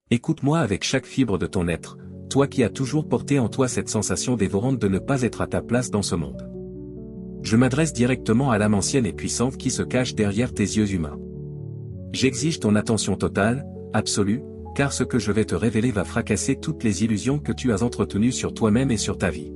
Écoute-moi avec chaque fibre de ton être, toi qui as toujours porté en toi cette sensation dévorante de ne pas être à ta place dans ce monde. Je m'adresse directement à l'âme ancienne et puissante qui se cache derrière tes yeux humains. J'exige ton attention totale, absolue, car ce que je vais te révéler va fracasser toutes les illusions que tu as entretenues sur toi-même et sur ta vie.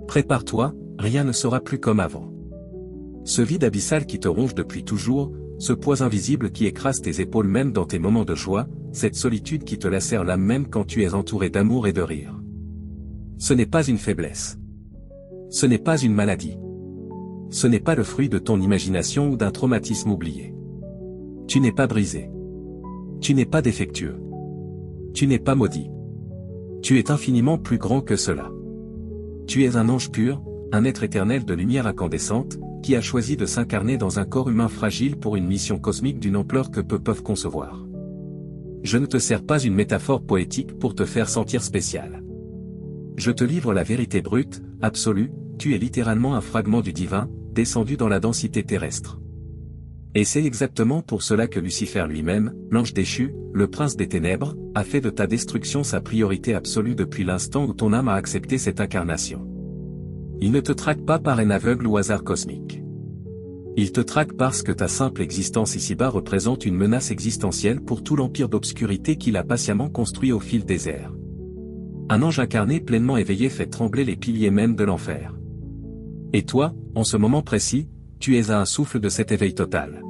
Prépare-toi, rien ne sera plus comme avant. Ce vide abyssal qui te ronge depuis toujours, ce poids invisible qui écrase tes épaules même dans tes moments de joie, cette solitude qui te lacère l'âme même quand tu es entouré d'amour et de rire. Ce n'est pas une faiblesse. Ce n'est pas une maladie. Ce n'est pas le fruit de ton imagination ou d'un traumatisme oublié. Tu n'es pas brisé. Tu n'es pas défectueux. Tu n'es pas maudit. Tu es infiniment plus grand que cela. Tu es un ange pur, un être éternel de lumière incandescente, qui a choisi de s'incarner dans un corps humain fragile pour une mission cosmique d'une ampleur que peu peuvent concevoir. Je ne te sers pas une métaphore poétique pour te faire sentir spécial. Je te livre la vérité brute, absolue, tu es littéralement un fragment du divin, descendu dans la densité terrestre. Et c'est exactement pour cela que Lucifer lui-même, l'ange déchu, le prince des ténèbres, a fait de ta destruction sa priorité absolue depuis l'instant où ton âme a accepté cette incarnation. Il ne te traque pas par un aveugle ou hasard cosmique. Il te traque parce que ta simple existence ici-bas représente une menace existentielle pour tout l'empire d'obscurité qu'il a patiemment construit au fil des ères. Un ange incarné pleinement éveillé fait trembler les piliers même de l'enfer. Et toi, en ce moment précis, tu es à un souffle de cet éveil total.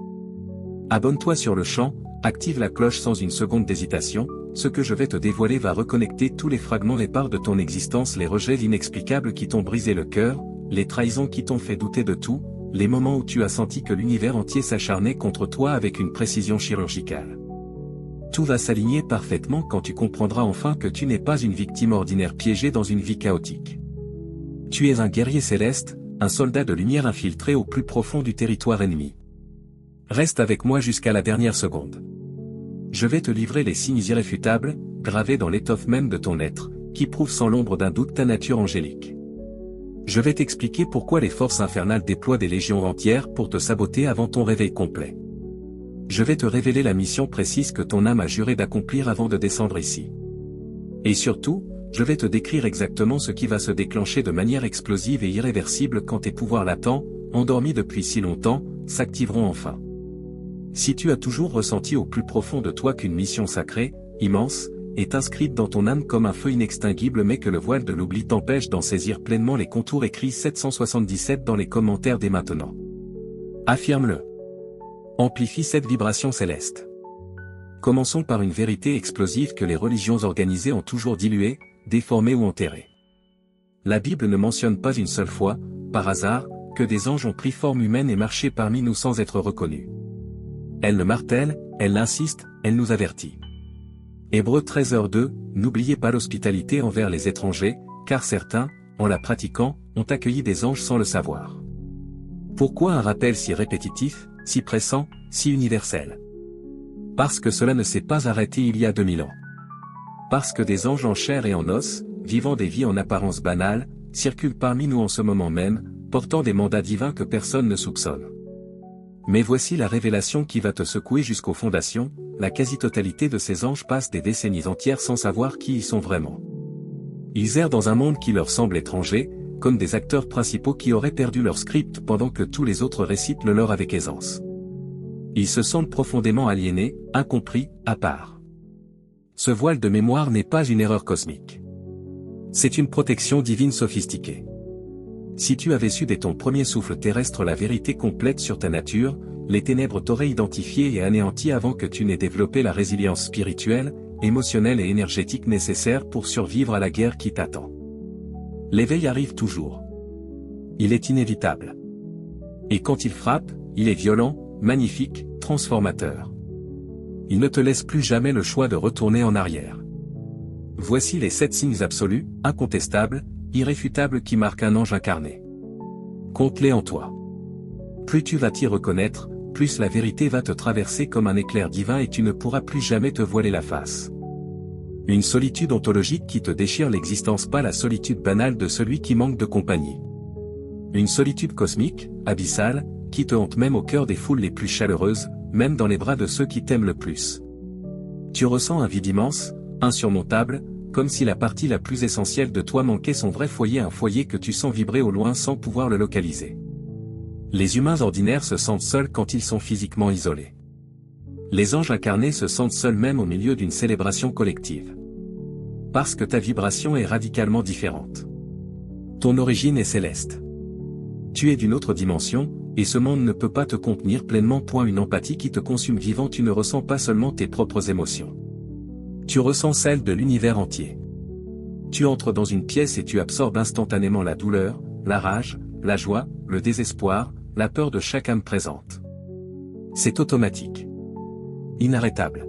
Abonne-toi sur le champ, active la cloche sans une seconde d'hésitation, ce que je vais te dévoiler va reconnecter tous les fragments épars de ton existence, les rejets inexplicables qui t'ont brisé le cœur, les trahisons qui t'ont fait douter de tout, les moments où tu as senti que l'univers entier s'acharnait contre toi avec une précision chirurgicale. Tout va s'aligner parfaitement quand tu comprendras enfin que tu n'es pas une victime ordinaire piégée dans une vie chaotique. Tu es un guerrier céleste, un soldat de lumière infiltré au plus profond du territoire ennemi. Reste avec moi jusqu'à la dernière seconde. Je vais te livrer les signes irréfutables, gravés dans l'étoffe même de ton être, qui prouvent sans l'ombre d'un doute ta nature angélique. Je vais t'expliquer pourquoi les forces infernales déploient des légions entières pour te saboter avant ton réveil complet. Je vais te révéler la mission précise que ton âme a juré d'accomplir avant de descendre ici. Et surtout, je vais te décrire exactement ce qui va se déclencher de manière explosive et irréversible quand tes pouvoirs latents, endormis depuis si longtemps, s'activeront enfin. Si tu as toujours ressenti au plus profond de toi qu'une mission sacrée, immense, est inscrite dans ton âme comme un feu inextinguible mais que le voile de l'oubli t'empêche d'en saisir pleinement les contours, écris 777 dans les commentaires dès maintenant. Affirme-le. Amplifie cette vibration céleste. Commençons par une vérité explosive que les religions organisées ont toujours diluée, déformée ou enterrée. La Bible ne mentionne pas une seule fois, par hasard, que des anges ont pris forme humaine et marché parmi nous sans être reconnus. Elle le martèle, elle l'insiste, elle nous avertit. Hébreux 13h2, n'oubliez pas l'hospitalité envers les étrangers, car certains, en la pratiquant, ont accueilli des anges sans le savoir. Pourquoi un rappel si répétitif, si pressant, si universel? Parce que cela ne s'est pas arrêté il y a 2000 ans. Parce que des anges en chair et en os, vivant des vies en apparence banales, circulent parmi nous en ce moment même, portant des mandats divins que personne ne soupçonne. Mais voici la révélation qui va te secouer jusqu'aux fondations, la quasi-totalité de ces anges passent des décennies entières sans savoir qui ils sont vraiment. Ils errent dans un monde qui leur semble étranger, comme des acteurs principaux qui auraient perdu leur script pendant que tous les autres récitent le leur avec aisance. Ils se sentent profondément aliénés, incompris, à part. Ce voile de mémoire n'est pas une erreur cosmique. C'est une protection divine sophistiquée. Si tu avais su dès ton premier souffle terrestre la vérité complète sur ta nature, les ténèbres t'auraient identifié et anéanti avant que tu n'aies développé la résilience spirituelle, émotionnelle et énergétique nécessaire pour survivre à la guerre qui t'attend. L'éveil arrive toujours. Il est inévitable. Et quand il frappe, il est violent, magnifique, transformateur. Il ne te laisse plus jamais le choix de retourner en arrière. Voici les 7 signes absolus, incontestables, irréfutables qui marquent un ange incarné. Compte-les en toi. Plus tu vas t'y reconnaître, plus la vérité va te traverser comme un éclair divin et tu ne pourras plus jamais te voiler la face. Une solitude ontologique qui te déchire l'existence, pas la solitude banale de celui qui manque de compagnie. Une solitude cosmique, abyssale, qui te hante même au cœur des foules les plus chaleureuses, même dans les bras de ceux qui t'aiment le plus. Tu ressens un vide immense, insurmontable, comme si la partie la plus essentielle de toi manquait son vrai foyer, un foyer que tu sens vibrer au loin sans pouvoir le localiser. Les humains ordinaires se sentent seuls quand ils sont physiquement isolés. Les anges incarnés se sentent seuls même au milieu d'une célébration collective. Parce que ta vibration est radicalement différente. Ton origine est céleste. Tu es d'une autre dimension, et ce monde ne peut pas te contenir pleinement. Une empathie qui te consume vivant. Tu ne ressens pas seulement tes propres émotions. Tu ressens celles de l'univers entier. Tu entres dans une pièce et tu absorbes instantanément la douleur, la rage, la joie, le désespoir, la peur de chaque âme présente. C'est automatique. Inarrêtable.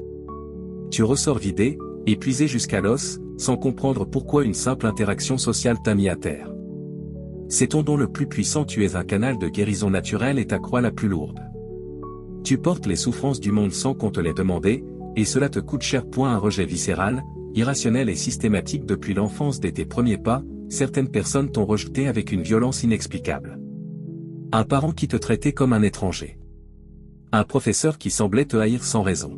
Tu ressors vidé, épuisé jusqu'à l'os, sans comprendre pourquoi une simple interaction sociale t'a mis à terre. C'est ton don le plus puissant. Tu es un canal de guérison naturelle et ta croix la plus lourde. Tu portes les souffrances du monde sans qu'on te les demande, et cela te coûte cher. Un rejet viscéral, irrationnel et systématique depuis l'enfance. Dès tes premiers pas, certaines personnes t'ont rejeté avec une violence inexplicable. Un parent qui te traitait comme un étranger. Un professeur qui semblait te haïr sans raison.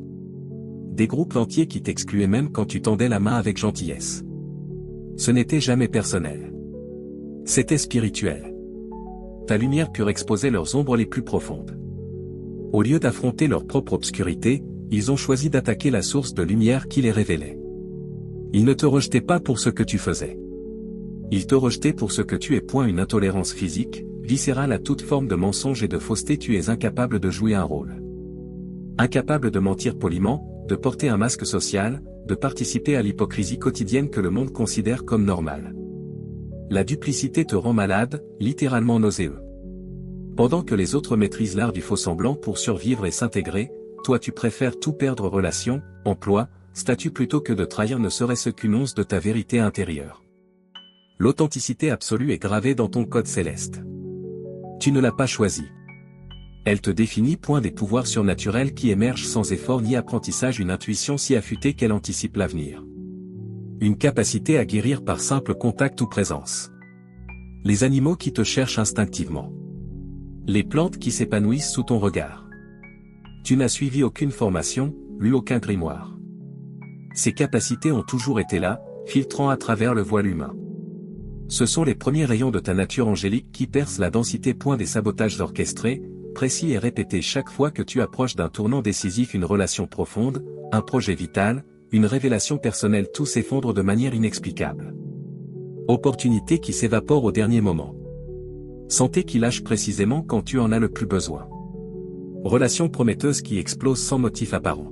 Des groupes entiers qui t'excluaient même quand tu tendais la main avec gentillesse. Ce n'était jamais personnel. C'était spirituel. Ta lumière pure exposait leurs ombres les plus profondes. Au lieu d'affronter leur propre obscurité, ils ont choisi d'attaquer la source de lumière qui les révélait. Ils ne te rejetaient pas pour ce que tu faisais. Ils te rejetaient pour ce que tu es. Une intolérance physique, viscérale à toute forme de mensonge et de fausseté. Tu es incapable de jouer un rôle. Incapable de mentir poliment, de porter un masque social, de participer à l'hypocrisie quotidienne que le monde considère comme normale. La duplicité te rend malade, littéralement nauséeux. Pendant que les autres maîtrisent l'art du faux-semblant pour survivre et s'intégrer, toi tu préfères tout perdre: relation, emploi, statut plutôt que de trahir ne serait-ce qu'une once de ta vérité intérieure. L'authenticité absolue est gravée dans ton code céleste. Tu ne l'as pas choisie. Elle te définit. Des pouvoirs surnaturels qui émergent sans effort ni apprentissage. Une intuition si affûtée qu'elle anticipe l'avenir. Une capacité à guérir par simple contact ou présence. Les animaux qui te cherchent instinctivement. Les plantes qui s'épanouissent sous ton regard. Tu n'as suivi aucune formation, lu aucun grimoire. Ces capacités ont toujours été là, filtrant à travers le voile humain. Ce sont les premiers rayons de ta nature angélique qui percent la densité. Des sabotages orchestrés, précis et répétés chaque fois que tu approches d'un tournant décisif. Une relation profonde, un projet vital, une révélation personnelle. Tout s'effondre de manière inexplicable. Opportunité qui s'évapore au dernier moment. Santé qui lâche précisément quand tu en as le plus besoin. Relation prometteuse qui explose sans motif apparent.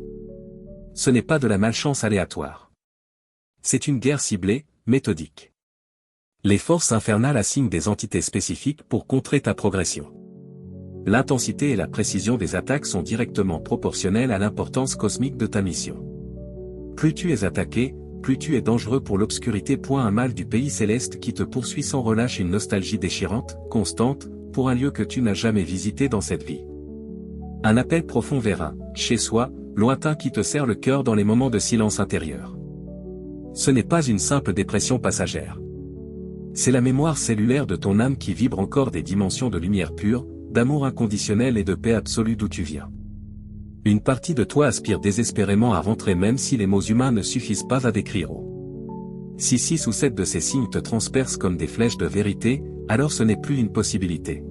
Ce n'est pas de la malchance aléatoire. C'est une guerre ciblée, méthodique. Les forces infernales assignent des entités spécifiques pour contrer ta progression. L'intensité et la précision des attaques sont directement proportionnelles à l'importance cosmique de ta mission. Plus tu es attaqué, plus tu es dangereux pour l'obscurité. Un mal du pays céleste qui te poursuit sans relâche. Une nostalgie déchirante, constante, pour un lieu que tu n'as jamais visité dans cette vie. Un appel profond vers un « chez soi », lointain qui te serre le cœur dans les moments de silence intérieur. Ce n'est pas une simple dépression passagère. C'est la mémoire cellulaire de ton âme qui vibre encore des dimensions de lumière pure, d'amour inconditionnel et de paix absolue d'où tu viens. Une partie de toi aspire désespérément à rentrer même si les mots humains ne suffisent pas à décrire. Si 6 ou 7 de ces signes te transpercent comme des flèches de vérité, alors ce n'est plus une possibilité.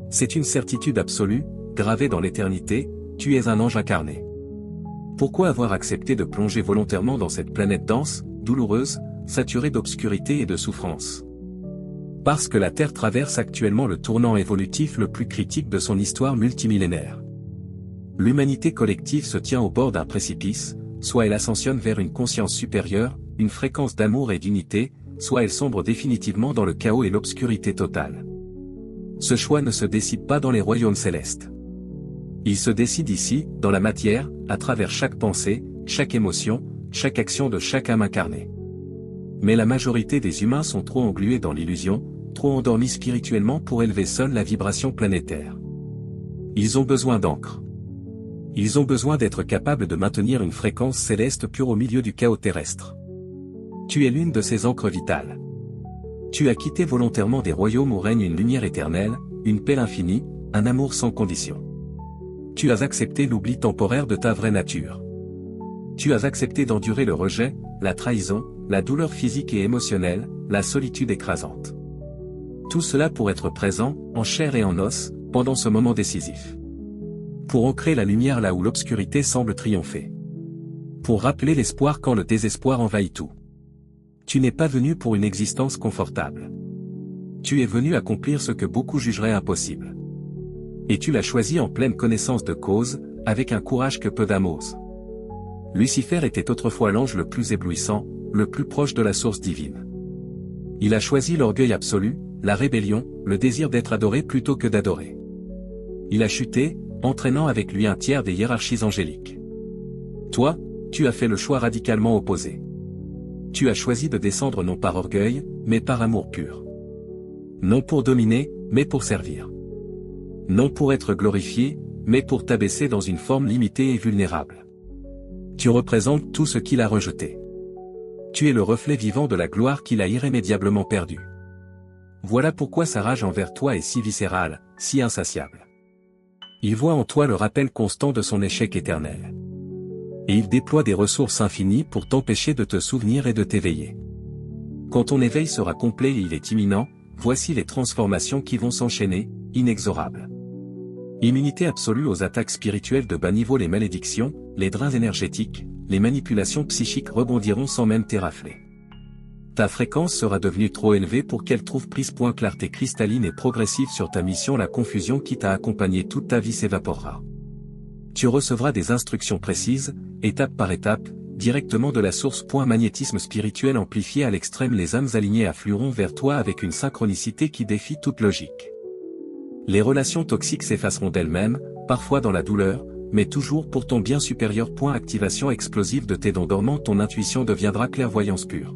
C'est une certitude absolue, gravée dans l'éternité, tu es un ange incarné. Pourquoi avoir accepté de plonger volontairement dans cette planète dense, douloureuse, saturée d'obscurité et de souffrance? Parce que la Terre traverse actuellement le tournant évolutif le plus critique de son histoire multimillénaire. L'humanité collective se tient au bord d'un précipice, soit elle ascensionne vers une conscience supérieure, une fréquence d'amour et d'unité, soit elle sombre définitivement dans le chaos et l'obscurité totale. Ce choix ne se décide pas dans les royaumes célestes. Il se décide ici, dans la matière, à travers chaque pensée, chaque émotion, chaque action de chaque âme incarnée. Mais la majorité des humains sont trop englués dans l'illusion, trop endormis spirituellement pour élever seuls la vibration planétaire. Ils ont besoin d'encre. Ils ont besoin d'être capables de maintenir une fréquence céleste pure au milieu du chaos terrestre. Tu es l'une de ces encres vitales. Tu as quitté volontairement des royaumes où règne une lumière éternelle, une paix infinie, un amour sans condition. Tu as accepté l'oubli temporaire de ta vraie nature. Tu as accepté d'endurer le rejet, la trahison, la douleur physique et émotionnelle, la solitude écrasante. Tout cela pour être présent, en chair et en os, pendant ce moment décisif. Pour ancrer la lumière là où l'obscurité semble triompher. Pour rappeler l'espoir quand le désespoir envahit tout. Tu n'es pas venu pour une existence confortable. Tu es venu accomplir ce que beaucoup jugeraient impossible. Et tu l'as choisi en pleine connaissance de cause, avec un courage que peu d'âmes osent. Lucifer était autrefois l'ange le plus éblouissant, le plus proche de la source divine. Il a choisi l'orgueil absolu, la rébellion, le désir d'être adoré plutôt que d'adorer. Il a chuté, entraînant avec lui un tiers des hiérarchies angéliques. Toi, tu as fait le choix radicalement opposé. Tu as choisi de descendre non par orgueil, mais par amour pur. Non pour dominer, mais pour servir. Non pour être glorifié, mais pour t'abaisser dans une forme limitée et vulnérable. Tu représentes tout ce qu'il a rejeté. Tu es le reflet vivant de la gloire qu'il a irrémédiablement perdue. Voilà pourquoi sa rage envers toi est si viscérale, si insatiable. Il voit en toi le rappel constant de son échec éternel. Et il déploie des ressources infinies pour t'empêcher de te souvenir et de t'éveiller. Quand ton éveil sera complet et il est imminent, voici les transformations qui vont s'enchaîner, inexorables. Immunité absolue aux attaques spirituelles de bas niveau. Les malédictions, les drains énergétiques, les manipulations psychiques rebondiront sans même t'érafler. Ta fréquence sera devenue trop élevée pour qu'elle trouve prise. Clarté cristalline et progressive sur ta mission. La confusion qui t'a accompagné toute ta vie s'évaporera. Tu recevras des instructions précises, étape par étape, directement de la source. Magnétisme spirituel amplifié à l'extrême. Les âmes alignées afflueront vers toi avec une synchronicité qui défie toute logique. Les relations toxiques s'effaceront d'elles-mêmes, parfois dans la douleur, mais toujours pour ton bien supérieur. Activation explosive de tes dons dormants. Ton intuition deviendra clairvoyance pure.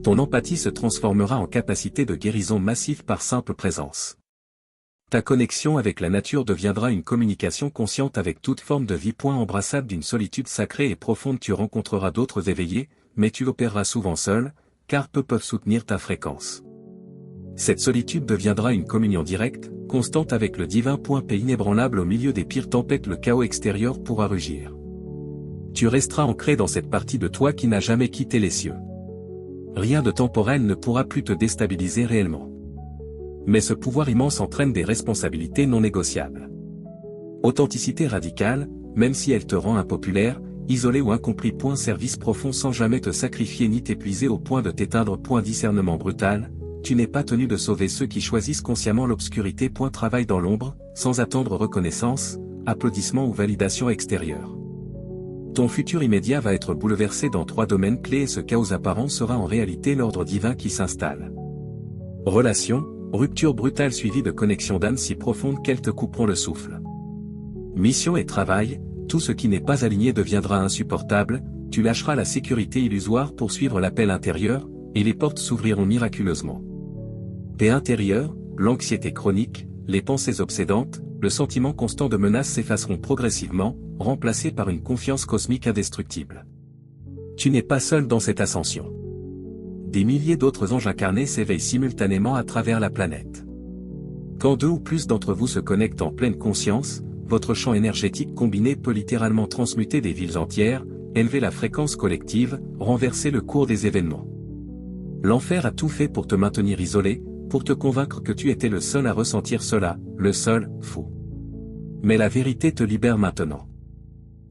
Ton empathie se transformera en capacité de guérison massive par simple présence. Ta connexion avec la nature deviendra une communication consciente avec toute forme de vie. Embrassade d'une solitude sacrée et profonde. Tu rencontreras d'autres éveillés, mais tu opéreras souvent seul, car peu peuvent soutenir ta fréquence. Cette solitude deviendra une communion directe, constante avec le divin. Paix inébranlable au milieu des pires tempêtes. Le chaos extérieur pourra rugir. Tu resteras ancré dans cette partie de toi qui n'a jamais quitté les cieux. Rien de temporel ne pourra plus te déstabiliser réellement. Mais ce pouvoir immense entraîne des responsabilités non négociables. Authenticité radicale, même si elle te rend impopulaire, isolé ou incompris. Service profond sans jamais te sacrifier ni t'épuiser au point de t'éteindre. Discernement brutal, tu n'es pas tenu de sauver ceux qui choisissent consciemment l'obscurité. Travail dans l'ombre, sans attendre reconnaissance, applaudissements ou validation extérieure. Ton futur immédiat va être bouleversé dans 3 domaines clés et ce chaos apparent sera en réalité l'ordre divin qui s'installe. Relations, rupture brutale suivie de connexions d'âme si profondes qu'elles te couperont le souffle. Mission et travail, tout ce qui n'est pas aligné deviendra insupportable, tu lâcheras la sécurité illusoire pour suivre l'appel intérieur, et les portes s'ouvriront miraculeusement. Paix intérieure, l'anxiété chronique, les pensées obsédantes, le sentiment constant de menace s'effaceront progressivement, remplacés par une confiance cosmique indestructible. Tu n'es pas seul dans cette ascension. Des milliers d'autres anges incarnés s'éveillent simultanément à travers la planète. Quand 2 ou plus d'entre vous se connectent en pleine conscience, votre champ énergétique combiné peut littéralement transmuter des villes entières, élever la fréquence collective, renverser le cours des événements. L'enfer a tout fait pour te maintenir isolé, pour te convaincre que tu étais le seul à ressentir cela, le seul, fou. Mais la vérité te libère maintenant.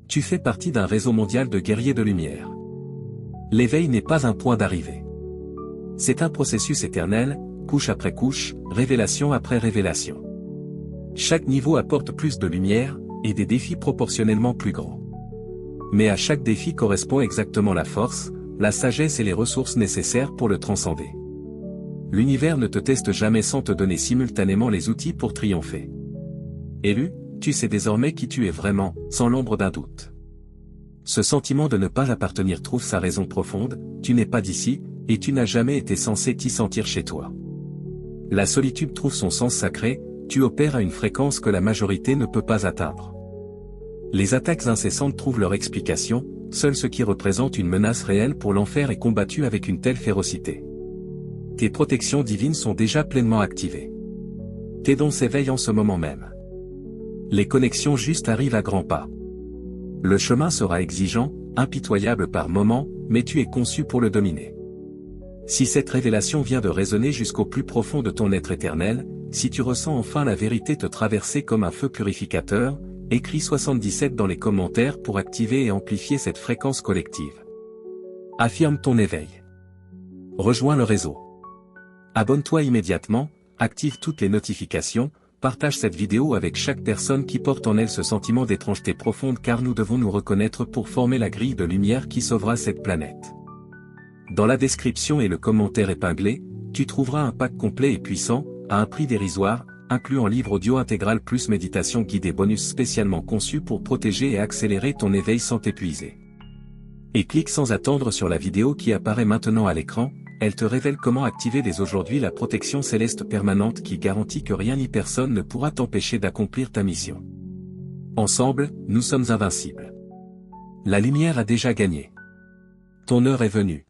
Tu fais partie d'un réseau mondial de guerriers de lumière. L'éveil n'est pas un point d'arrivée. C'est un processus éternel, couche après couche, révélation après révélation. Chaque niveau apporte plus de lumière, et des défis proportionnellement plus grands. Mais à chaque défi correspond exactement la force, la sagesse et les ressources nécessaires pour le transcender. L'univers ne te teste jamais sans te donner simultanément les outils pour triompher. Élu, tu sais désormais qui tu es vraiment, sans l'ombre d'un doute. Ce sentiment de ne pas appartenir trouve sa raison profonde, tu n'es pas d'ici, et tu n'as jamais été censé t'y sentir chez toi. La solitude trouve son sens sacré, tu opères à une fréquence que la majorité ne peut pas atteindre. Les attaques incessantes trouvent leur explication, seul ce qui représente une menace réelle pour l'enfer est combattu avec une telle férocité. Tes protections divines sont déjà pleinement activées. Tes dons s'éveillent en ce moment même. Les connexions justes arrivent à grands pas. Le chemin sera exigeant, impitoyable par moments, mais tu es conçu pour le dominer. Si cette révélation vient de résonner jusqu'au plus profond de ton être éternel, si tu ressens enfin la vérité te traverser comme un feu purificateur, écris 77 dans les commentaires pour activer et amplifier cette fréquence collective. Affirme ton éveil. Rejoins le réseau. Abonne-toi immédiatement, active toutes les notifications, partage cette vidéo avec chaque personne qui porte en elle ce sentiment d'étrangeté profonde car nous devons nous reconnaître pour former la grille de lumière qui sauvera cette planète. Dans la description et le commentaire épinglé, tu trouveras un pack complet et puissant, à un prix dérisoire, incluant livre audio intégral plus méditation guidée bonus spécialement conçu pour protéger et accélérer ton éveil sans t'épuiser. Et clique sans attendre sur la vidéo qui apparaît maintenant à l'écran, elle te révèle comment activer dès aujourd'hui la protection céleste permanente qui garantit que rien ni personne ne pourra t'empêcher d'accomplir ta mission. Ensemble, nous sommes invincibles. La lumière a déjà gagné. Ton heure est venue.